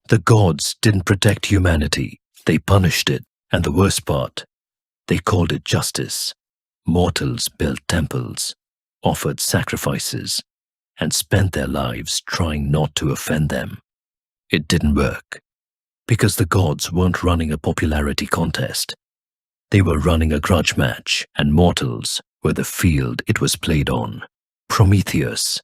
The gods didn't protect humanity, they punished it, and the worst part, they called it justice. Mortals built temples, offered sacrifices, and spent their lives trying not to offend them. It didn't work, because the gods weren't running a popularity contest. They were running a grudge match, and mortals were the field it was played on. Prometheus,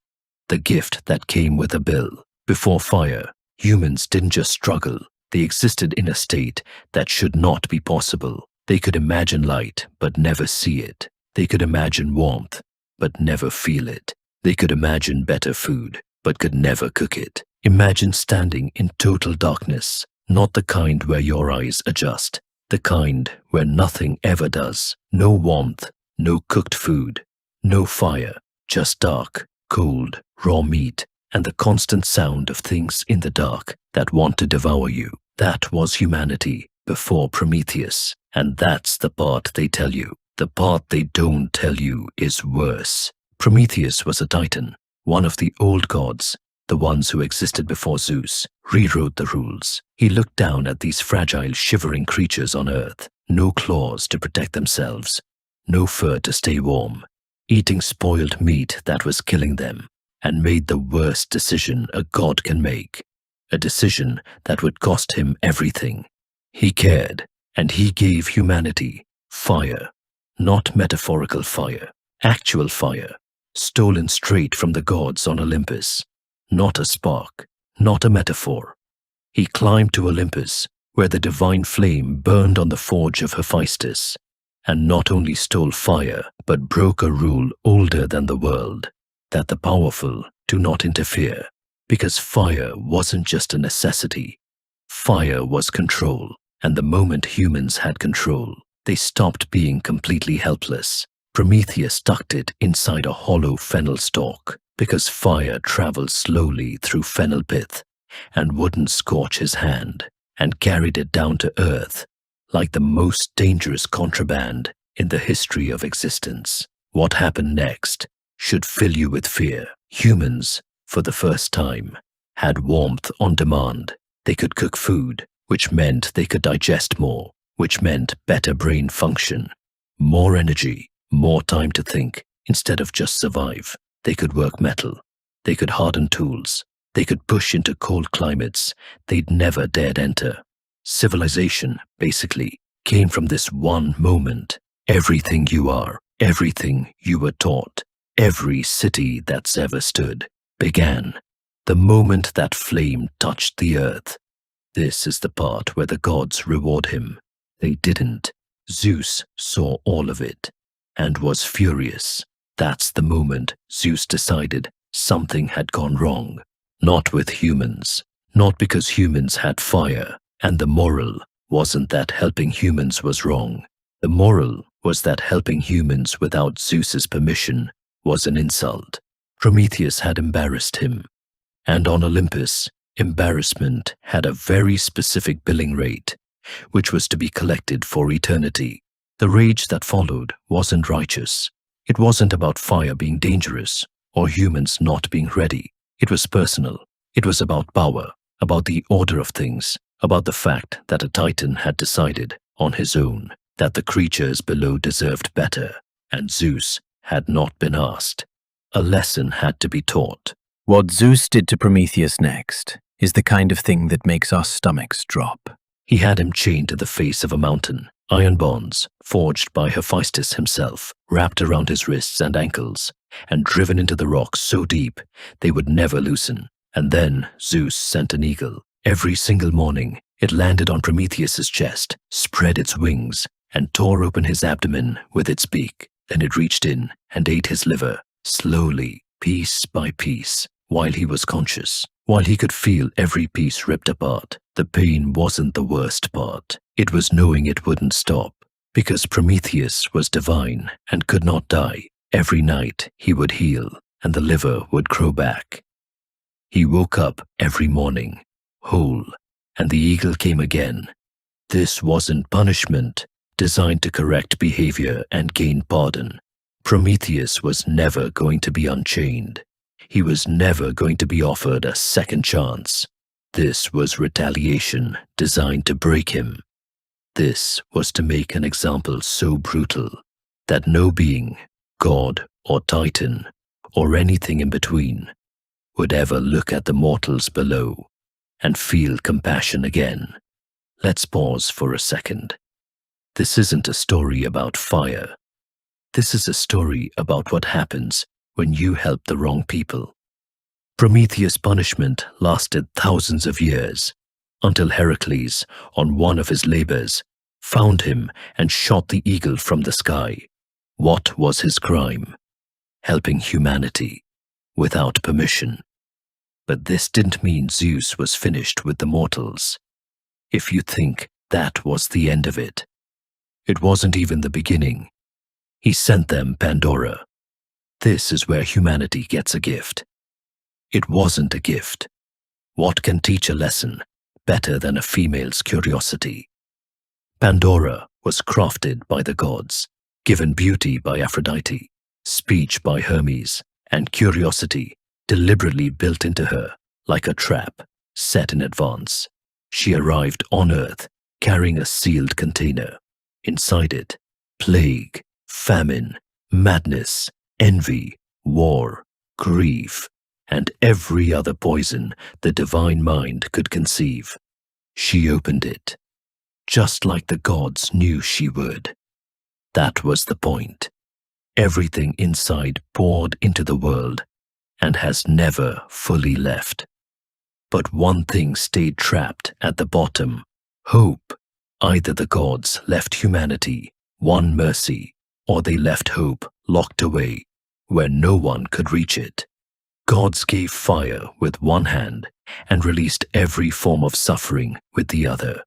the gift that came with a bill. Before fire, humans didn't just struggle, they existed in a state that should not be possible. They could imagine light, but never see it. They could imagine warmth, but never feel it. They could imagine better food, but could never cook it. Imagine standing in total darkness, not the kind where your eyes adjust, the kind where nothing ever does. No warmth, no cooked food, no fire, just dark, cold, raw meat, and the constant sound of things in the dark that want to devour you. That was humanity before Prometheus, and that's the part they tell you. The part they don't tell you is worse. Prometheus was a titan, one of the old gods, the ones who existed before Zeus, rewrote the rules. He looked down at these fragile, shivering creatures on Earth, no claws to protect themselves, no fur to stay warm, eating spoiled meat that was killing them, and made the worst decision a god can make, a decision that would cost him everything. He cared, and he gave humanity fire, not metaphorical fire, actual fire, stolen straight from the gods on Olympus. Not a spark, not a metaphor. He climbed to Olympus, where the divine flame burned on the forge of Hephaestus, and not only stole fire, but broke a rule older than the world, that the powerful do not interfere, because fire wasn't just a necessity. Fire was control, and the moment humans had control, they stopped being completely helpless. Prometheus tucked it inside a hollow fennel stalk, because fire traveled slowly through fennel pith and wouldn't scorch his hand, and carried it down to earth like the most dangerous contraband in the history of existence. What happened next should fill you with fear. Humans, for the first time, had warmth on demand. They could cook food, which meant they could digest more, which meant better brain function, more energy, more time to think instead of just survive. They could work metal, they could harden tools, they could push into cold climates they'd never dared enter. Civilization, basically, came from this one moment. Everything you are, everything you were taught, every city that's ever stood, began the moment that flame touched the earth. This is the part where the gods reward him. They didn't. Zeus saw all of it and was furious. That's the moment Zeus decided something had gone wrong. Not with humans, not because humans had fire, and the moral wasn't that helping humans was wrong. The moral was that helping humans without Zeus's permission was an insult. Prometheus had embarrassed him, and on Olympus, embarrassment had a very specific billing rate, which was to be collected for eternity. The rage that followed wasn't righteous. It wasn't about fire being dangerous or humans not being ready. It was personal. It was about power, about the order of things, about the fact that a titan had decided on his own that the creatures below deserved better, and Zeus had not been asked. A lesson had to be taught. What Zeus did to Prometheus next is the kind of thing that makes our stomachs drop. He had him chained to the face of a mountain, iron bonds, forged by Hephaestus himself, wrapped around his wrists and ankles, and driven into the rocks so deep they would never loosen. And then Zeus sent an eagle. Every single morning, it landed on Prometheus's chest, spread its wings, and tore open his abdomen with its beak. Then it reached in and ate his liver, slowly, piece by piece, while he was conscious, while he could feel every piece ripped apart. The pain wasn't the worst part. It was knowing it wouldn't stop, because Prometheus was divine and could not die. Every night he would heal, and the liver would grow back. He woke up every morning, whole, and the eagle came again. This wasn't punishment designed to correct behavior and gain pardon. Prometheus was never going to be unchained. He was never going to be offered a second chance. This was retaliation designed to break him. This was to make an example so brutal that no being, god or titan, or anything in between, would ever look at the mortals below and feel compassion again. Let's pause for a second. This isn't a story about fire. This is a story about what happens when you help the wrong people. Prometheus' punishment lasted thousands of years, until Heracles, on one of his labors, found him and shot the eagle from the sky. What was his crime? Helping humanity, without permission. But this didn't mean Zeus was finished with the mortals. If you think that was the end of it, it wasn't even the beginning. He sent them Pandora. This is where humanity gets a gift. It wasn't a gift. What can teach a lesson better than a female's curiosity? Pandora was crafted by the gods, given beauty by Aphrodite, speech by Hermes, and curiosity deliberately built into her like a trap set in advance. She arrived on Earth carrying a sealed container. Inside it, plague, famine, madness, envy, war, grief, and every other poison the divine mind could conceive. She opened it, just like the gods knew she would. That was the point. Everything inside poured into the world and has never fully left. But one thing stayed trapped at the bottom: hope. Either the gods left humanity one mercy, or they left hope locked away where no one could reach it. Gods gave fire with one hand and released every form of suffering with the other.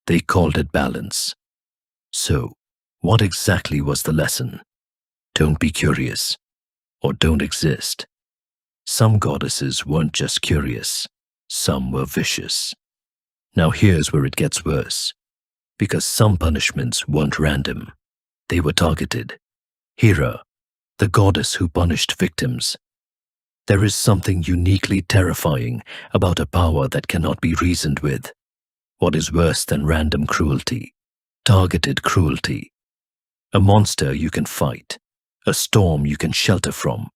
They called it balance. So, what exactly was the lesson? Don't be curious, or don't exist. Some goddesses weren't just curious, some were vicious. Now here's where it gets worse, because some punishments weren't random. They were targeted. Hera, the goddess who punished victims. There is something uniquely terrifying about a power that cannot be reasoned with. What is worse than random cruelty? Targeted cruelty. A monster you can fight, a storm you can shelter from,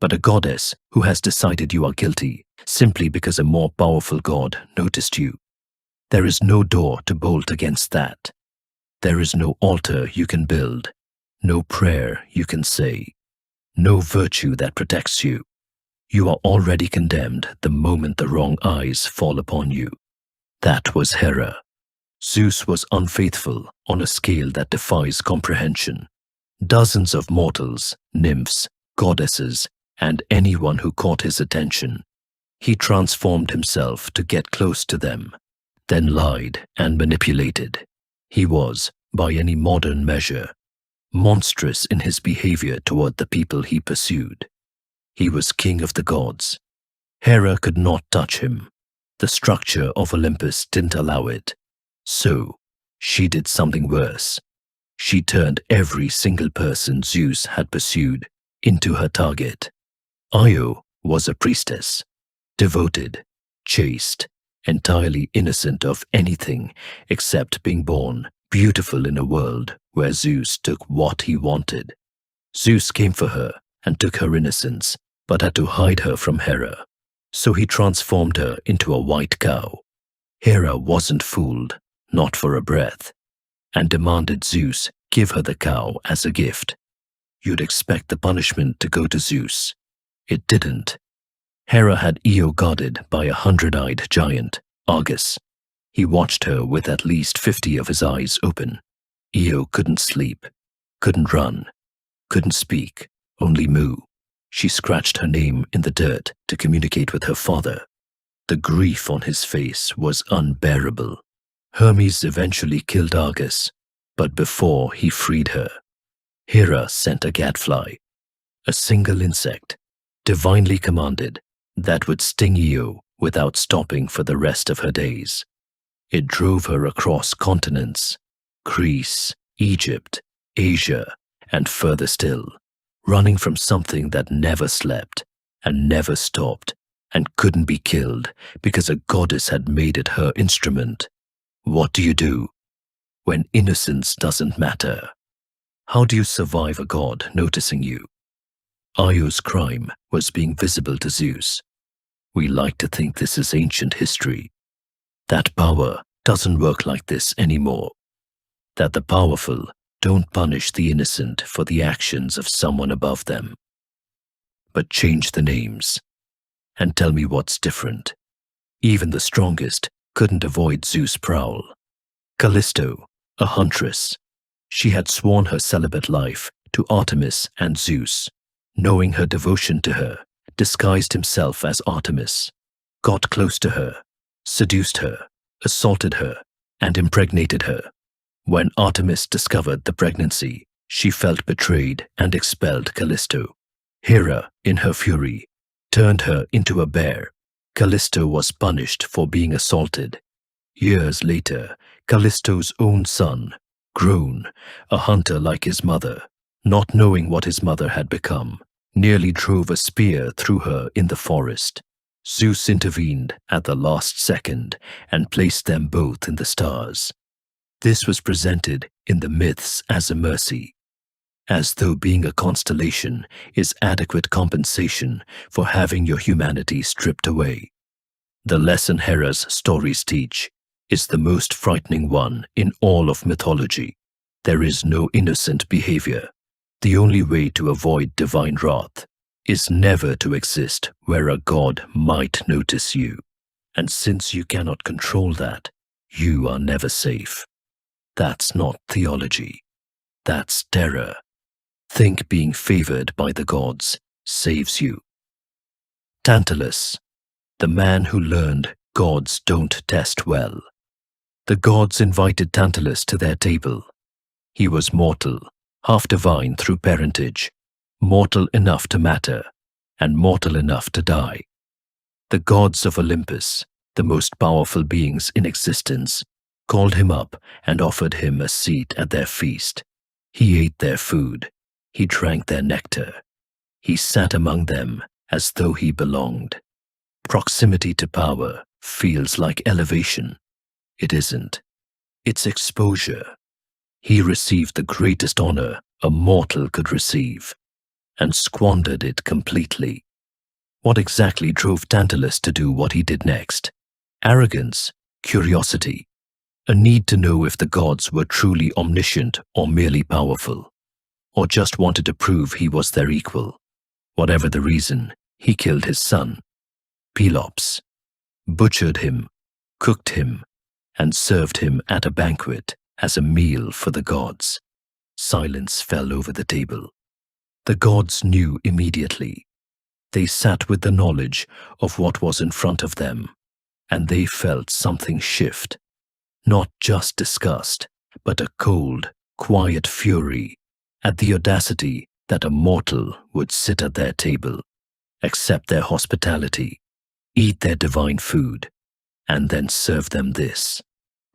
but a goddess who has decided you are guilty simply because a more powerful god noticed you. There is no door to bolt against that. There is no altar you can build, no prayer you can say, no virtue that protects you. You are already condemned the moment the wrong eyes fall upon you. That was Hera. Zeus was unfaithful on a scale that defies comprehension. Dozens of mortals, nymphs, goddesses, and anyone who caught his attention. He transformed himself to get close to them, then lied and manipulated. He was, by any modern measure, monstrous in his behavior toward the people he pursued. He was king of the gods. Hera could not touch him. The structure of Olympus didn't allow it. So, she did something worse. She turned every single person Zeus had pursued into her target. Io was a priestess, devoted, chaste, entirely innocent of anything except being born beautiful in a world where Zeus took what he wanted. Zeus came for her and took her innocence, but had to hide her from Hera. So he transformed her into a white cow. Hera wasn't fooled, not for a breath, and demanded Zeus give her the cow as a gift. You'd expect the punishment to go to Zeus. It didn't. Hera had Io guarded by a 100-eyed giant, Argus. He watched her with at least 50 of his eyes open. Io couldn't sleep, couldn't run, couldn't speak, only moo. She scratched her name in the dirt to communicate with her father. The grief on his face was unbearable. Hermes eventually killed Argus, but before he freed her, Hera sent a gadfly, a single insect, divinely commanded, that would sting Io without stopping for the rest of her days. It drove her across continents, Greece, Egypt, Asia, and further still, running from something that never slept and never stopped and couldn't be killed because a goddess had made it her instrument. What do you do when innocence doesn't matter? How do you survive a god noticing you? Io's crime was being visible to Zeus. We like to think this is ancient history. That power doesn't work like this anymore. That the powerful don't punish the innocent for the actions of someone above them. But change the names and tell me what's different. Even the strongest couldn't avoid Zeus' prowl. Callisto, a huntress, she had sworn her celibate life to Artemis and Zeus. Knowing her devotion to her, disguised himself as Artemis, got close to her, seduced her, assaulted her, and impregnated her. When Artemis discovered the pregnancy, she felt betrayed and expelled Callisto. Hera, in her fury, turned her into a bear. Callisto was punished for being assaulted. Years later, Callisto's own son, grown, a hunter like his mother, not knowing what his mother had become, nearly drove a spear through her in the forest. Zeus intervened at the last second and placed them both in the stars. This was presented in the myths as a mercy, as though being a constellation is adequate compensation for having your humanity stripped away. The lesson Hera's stories teach is the most frightening one in all of mythology. There is no innocent behavior. The only way to avoid divine wrath is never to exist where a god might notice you. And since you cannot control that, you are never safe. That's not theology. That's terror. Think being favored by the gods saves you. Tantalus, the man who learned gods don't test well. The gods invited Tantalus to their table. He was mortal, half divine through parentage, mortal enough to matter, and mortal enough to die. The gods of Olympus, the most powerful beings in existence, called him up and offered him a seat at their feast. He ate their food. He drank their nectar. He sat among them as though he belonged. Proximity to power feels like elevation. It isn't. It's exposure. He received the greatest honor a mortal could receive, and squandered it completely. What exactly drove Tantalus to do what he did next? Arrogance, curiosity, a need to know if the gods were truly omniscient or merely powerful, or just wanted to prove he was their equal. Whatever the reason, he killed his son, Pelops, butchered him, cooked him, and served him at a banquet as a meal for the gods. Silence fell over the table. The gods knew immediately. They sat with the knowledge of what was in front of them, and they felt something shift. Not just disgust, but a cold, quiet fury at the audacity that a mortal would sit at their table, accept their hospitality, eat their divine food, and then serve them this.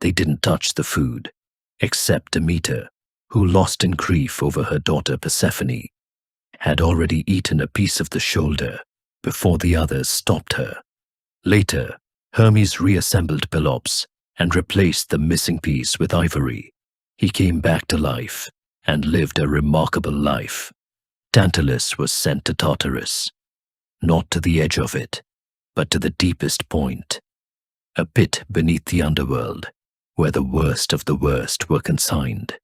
They didn't touch the food, except Demeter, who, lost in grief over her daughter Persephone, had already eaten a piece of the shoulder before the others stopped her. Later, Hermes reassembled Pelops and replaced the missing piece with ivory. He came back to life and lived a remarkable life. Tantalus was sent to Tartarus, not to the edge of it, but to the deepest point, a pit beneath the underworld, where the worst of the worst were consigned,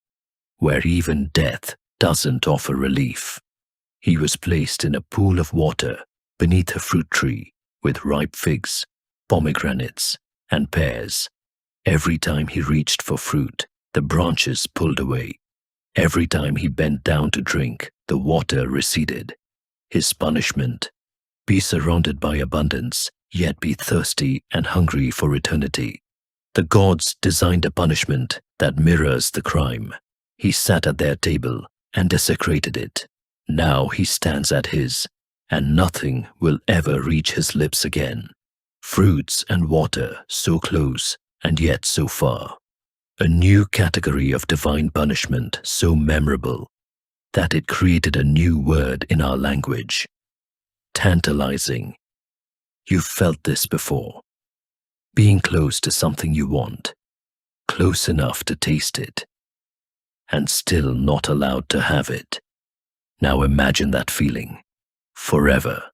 where even death doesn't offer relief. He was placed in a pool of water beneath a fruit tree with ripe figs, pomegranates, and pears. Every time he reached for fruit, the branches pulled away. Every time he bent down to drink, the water receded. His punishment: be surrounded by abundance, yet be thirsty and hungry for eternity. The gods designed a punishment that mirrors the crime. He sat at their table and desecrated it. Now he stands at his, and nothing will ever reach his lips again. Fruits and water so close and yet so far. A new category of divine punishment so memorable that it created a new word in our language: tantalizing. You've felt this before. Being close to something you want, close enough to taste it, and still not allowed to have it. Now imagine that feeling, forever.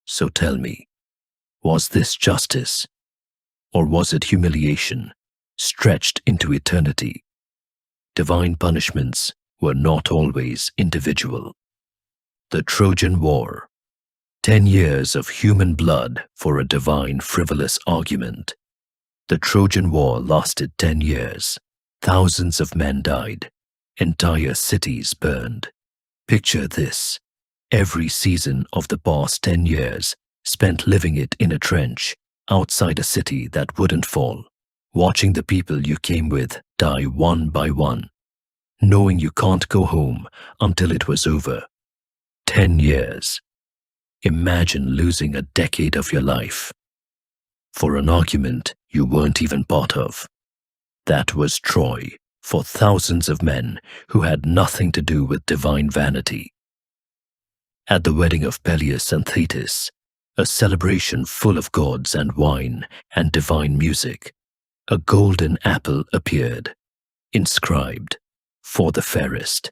So tell me, was this justice? Or was it humiliation, stretched into eternity? Divine punishments were not always individual. The Trojan War, 10 years of human blood for a divine frivolous argument. The Trojan War lasted 10 years. Thousands of men died. Entire cities burned. Picture this. Every season of the past 10 years spent living it in a trench outside a city that wouldn't fall, watching the people you came with die one by one, knowing you can't go home until it was over. 10 years. Imagine losing a decade of your life for an argument you weren't even part of. That was Troy for thousands of men who had nothing to do with divine vanity. At the wedding of Peleus and Thetis, a celebration full of gods and wine and divine music, a golden apple appeared, inscribed, "For the fairest."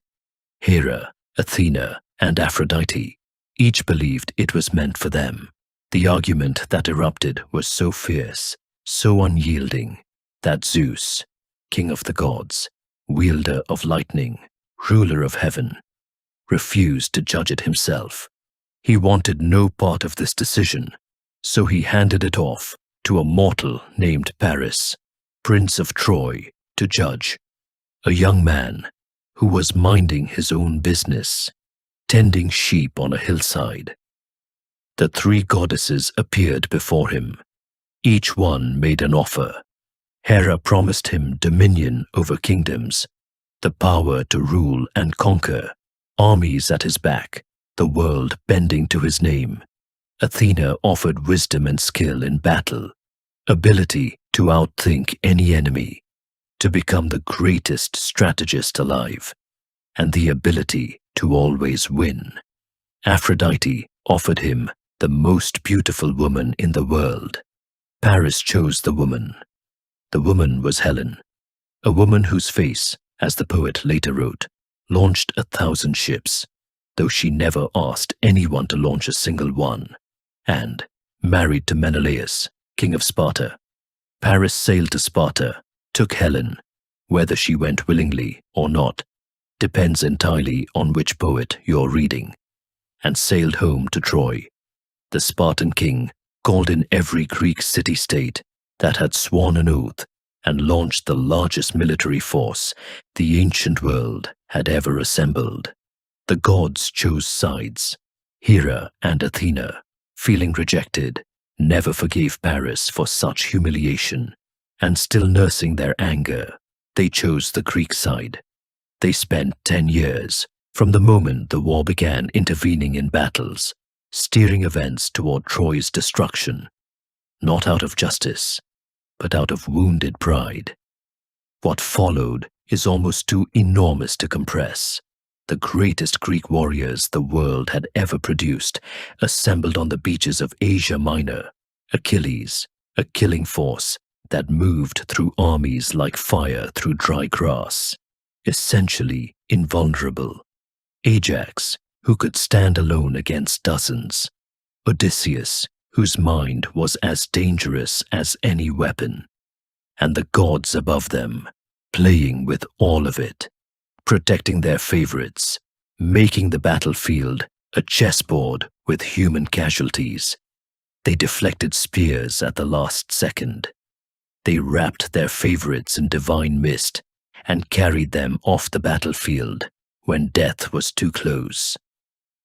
Hera, Athena, and Aphrodite each believed it was meant for them. The argument that erupted was so fierce, so unyielding, that Zeus, king of the gods, wielder of lightning, ruler of heaven, refused to judge it himself. He wanted no part of this decision, so he handed it off to a mortal named Paris, Prince of Troy, to judge. A young man who was minding his own business, tending sheep on a hillside. The three goddesses appeared before him. Each one made an offer. Hera promised him dominion over kingdoms, the power to rule and conquer, armies at his back, the world bending to his name. Athena offered wisdom and skill in battle, ability to outthink any enemy, to become the greatest strategist alive, and the ability to always win. Aphrodite offered him the most beautiful woman in the world. Paris chose the woman. The woman was Helen, a woman whose face, as the poet later wrote, launched 1,000 ships, though she never asked anyone to launch a single one, and, married to Menelaus, king of Sparta, Paris sailed to Sparta, took Helen, whether she went willingly or not, depends entirely on which poet you're reading, and sailed home to Troy. The Spartan king called in every Greek city-state that had sworn an oath and launched the largest military force the ancient world had ever assembled. The gods chose sides. Hera and Athena, feeling rejected, never forgave Paris for such humiliation, and still nursing their anger, they chose the Greek side. They spent 10 years, from the moment the war began, intervening in battles, steering events toward Troy's destruction, not out of justice, but out of wounded pride. What followed is almost too enormous to compress. The greatest Greek warriors the world had ever produced assembled on the beaches of Asia Minor. Achilles, a killing force that moved through armies like fire through dry grass, essentially invulnerable. Ajax, who could stand alone against dozens. Odysseus, whose mind was as dangerous as any weapon. And the gods above them, playing with all of it, protecting their favorites, making the battlefield a chessboard with human casualties. They deflected spears at the last second. They wrapped their favorites in divine mist and carried them off the battlefield when death was too close.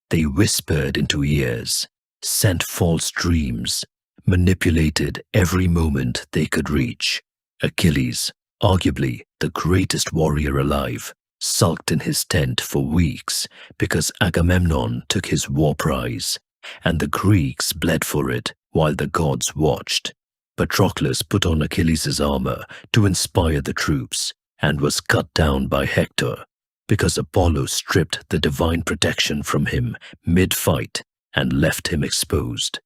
They whispered into ears, sent false dreams, manipulated every moment they could reach. Achilles, arguably the greatest warrior alive, sulked in his tent for weeks because Agamemnon took his war prize, and the Greeks bled for it while the gods watched. Patroclus put on Achilles' armor to inspire the troops and was cut down by Hector because Apollo stripped the divine protection from him mid-fight and left him exposed.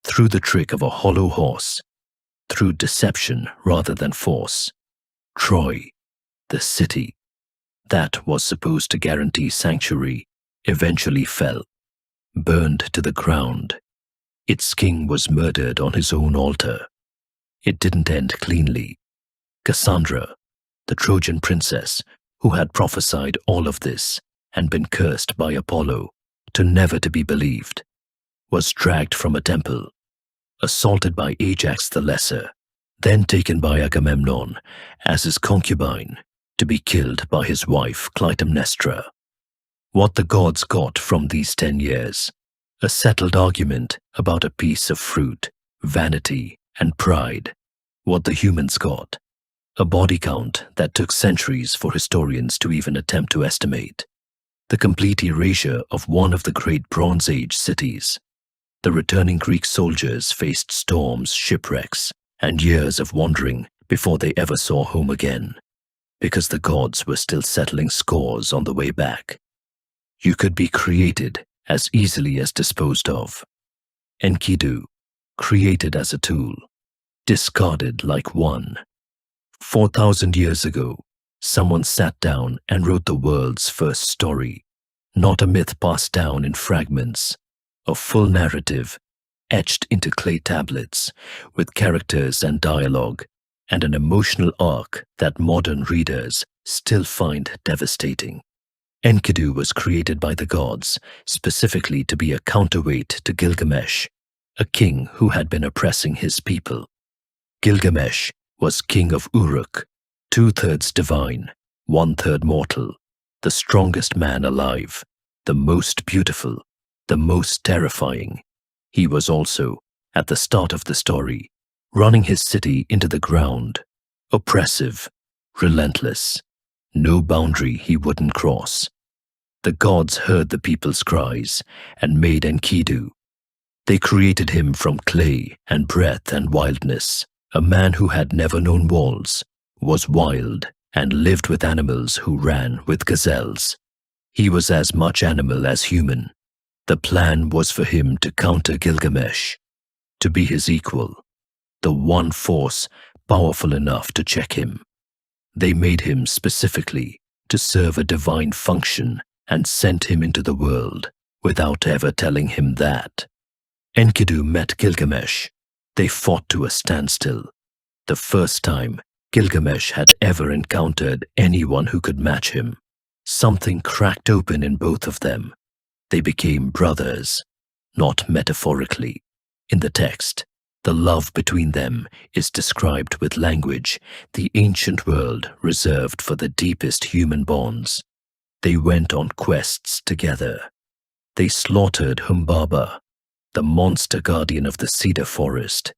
through the trick of a hollow horse, through deception rather than force. Troy, the city that was supposed to guarantee sanctuary, eventually fell, burned to the ground. Its king was murdered on his own altar. It didn't end cleanly. Cassandra, the Trojan princess, who had prophesied all of this and been cursed by Apollo to never to be believed, was dragged from a temple, assaulted by Ajax the Lesser, then taken by Agamemnon as his concubine to be killed by his wife Clytemnestra. What the gods got from these 10 years, a settled argument about a piece of fruit, vanity, and pride. What the humans got, a body count that took centuries for historians to even attempt to estimate. The complete erasure of one of the great Bronze Age cities. The returning Greek soldiers faced storms, shipwrecks, and years of wandering before they ever saw home again, because the gods were still settling scores on the way back. You could be created as easily as disposed of. Enkidu, created as a tool, discarded like one. 4,000 years ago, someone sat down and wrote the world's first story, not a myth passed down in fragments, a full narrative etched into clay tablets with characters and dialogue and an emotional arc that modern readers still find devastating. Enkidu was created by the gods specifically to be a counterweight to Gilgamesh, a king who had been oppressing his people. Gilgamesh was king of Uruk, 2/3 divine, 1/3 mortal, the strongest man alive, the most beautiful, the most terrifying. He was also, at the start of the story, running his city into the ground, oppressive, relentless, no boundary he wouldn't cross. The gods heard the people's cries and made Enkidu. They created him from clay and breath and wildness, a man who had never known walls, was wild, and lived with animals who ran with gazelles. He was as much animal as human. The plan was for him to counter Gilgamesh, to be his equal, the one force powerful enough to check him. They made him specifically to serve a divine function and sent him into the world without ever telling him that. Enkidu met Gilgamesh. They fought to a standstill. The first time Gilgamesh had ever encountered anyone who could match him. Something cracked open in both of them. They became brothers, not metaphorically. In the text, the love between them is described with language the ancient world reserved for the deepest human bonds. They went on quests together. They slaughtered Humbaba, the monster guardian of the cedar forest.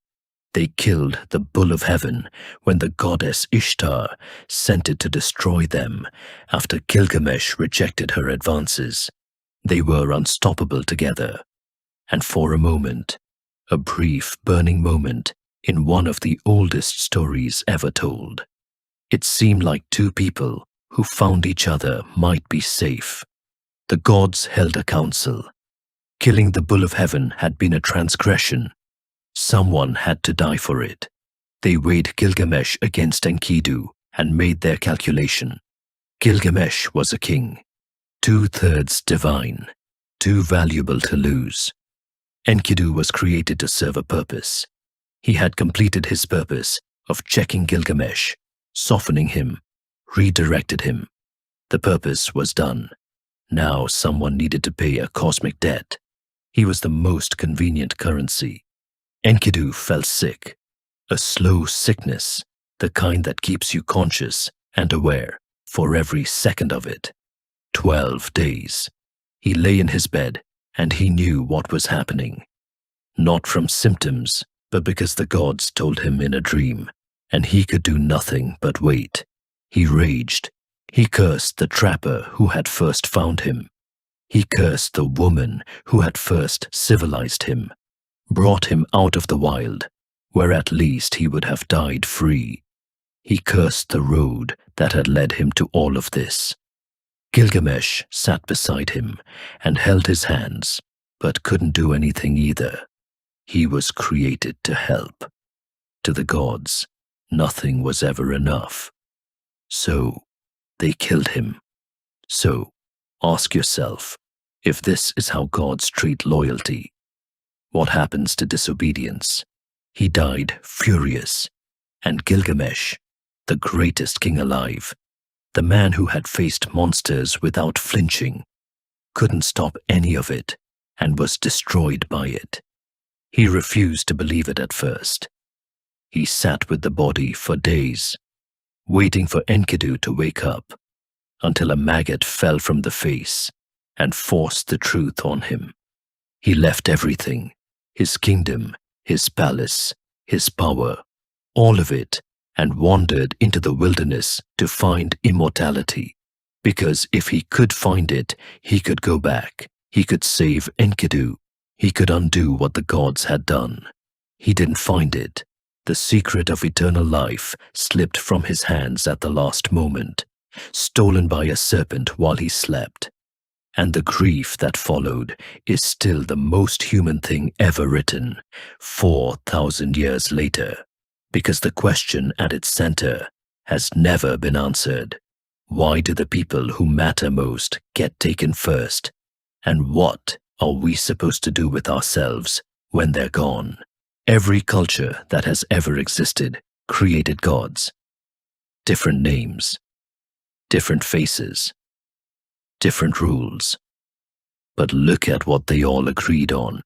They killed the bull of heaven when the goddess Ishtar sent it to destroy them after Gilgamesh rejected her advances. They were unstoppable together. And for a moment, a brief burning moment in one of the oldest stories ever told, it seemed like two people who found each other might be safe. The gods held a council. Killing the bull of heaven had been a transgression. Someone had to die for it. They weighed Gilgamesh against Enkidu and made their calculation. Gilgamesh was a king, 2/3 divine, too valuable to lose. Enkidu was created to serve a purpose. He had completed his purpose of checking Gilgamesh, softening him, redirected him. The purpose was done. Now someone needed to pay a cosmic debt. He was the most convenient currency. Enkidu fell sick, a slow sickness, the kind that keeps you conscious and aware for every second of it. 12 days. He lay in his bed and he knew what was happening. Not from symptoms, but because the gods told him in a dream, and he could do nothing but wait. He raged. He cursed the trapper who had first found him. He cursed the woman who had first civilized him, brought him out of the wild, where at least he would have died free. He cursed the road that had led him to all of this. Gilgamesh sat beside him and held his hands, but couldn't do anything either. He was created to help. To the gods, nothing was ever enough. So, they killed him. So, ask yourself, if this is how gods treat loyalty, what happens to disobedience? He died furious, and Gilgamesh, the greatest king alive, the man who had faced monsters without flinching, couldn't stop any of it and was destroyed by it. He refused to believe it at first. He sat with the body for days, waiting for Enkidu to wake up, until a maggot fell from the face and forced the truth on him. He left everything, his kingdom, his palace, his power, all of it, and wandered into the wilderness to find immortality. Because if he could find it, he could go back, he could save Enkidu, he could undo what the gods had done. He didn't find it. The secret of eternal life slipped from his hands at the last moment, stolen by a serpent while he slept. And the grief that followed is still the most human thing ever written, 4,000 years later, because the question at its center has never been answered. Why do the people who matter most get taken first? And what are we supposed to do with ourselves when they're gone? Every culture that has ever existed created gods. Different names, different faces, different rules. But look at what they all agreed on.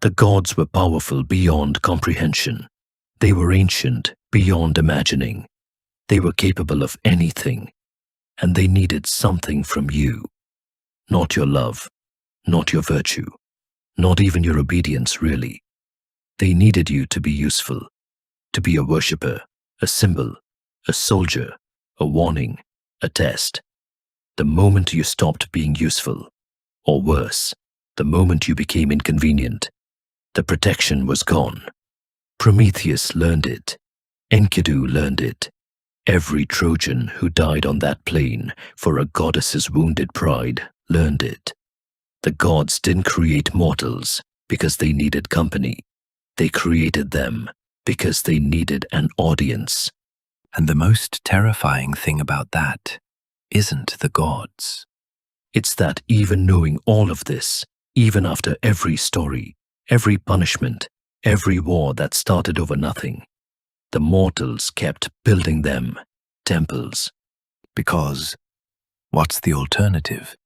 The gods were powerful beyond comprehension. They were ancient beyond imagining. They were capable of anything, and they needed something from you. Not your love, not your virtue, not even your obedience really. They needed you to be useful, to be a worshipper, a symbol, a soldier, a warning, a test. The moment you stopped being useful, or worse, the moment you became inconvenient, the protection was gone. Prometheus learned it. Enkidu learned it. Every Trojan who died on that plain for a goddess's wounded pride learned it. The gods didn't create mortals because they needed company. They created them because they needed an audience. And the most terrifying thing about that isn't the gods. It's that even knowing all of this, even after every story, every punishment, every war that started over nothing, the mortals kept building them temples. Because what's the alternative?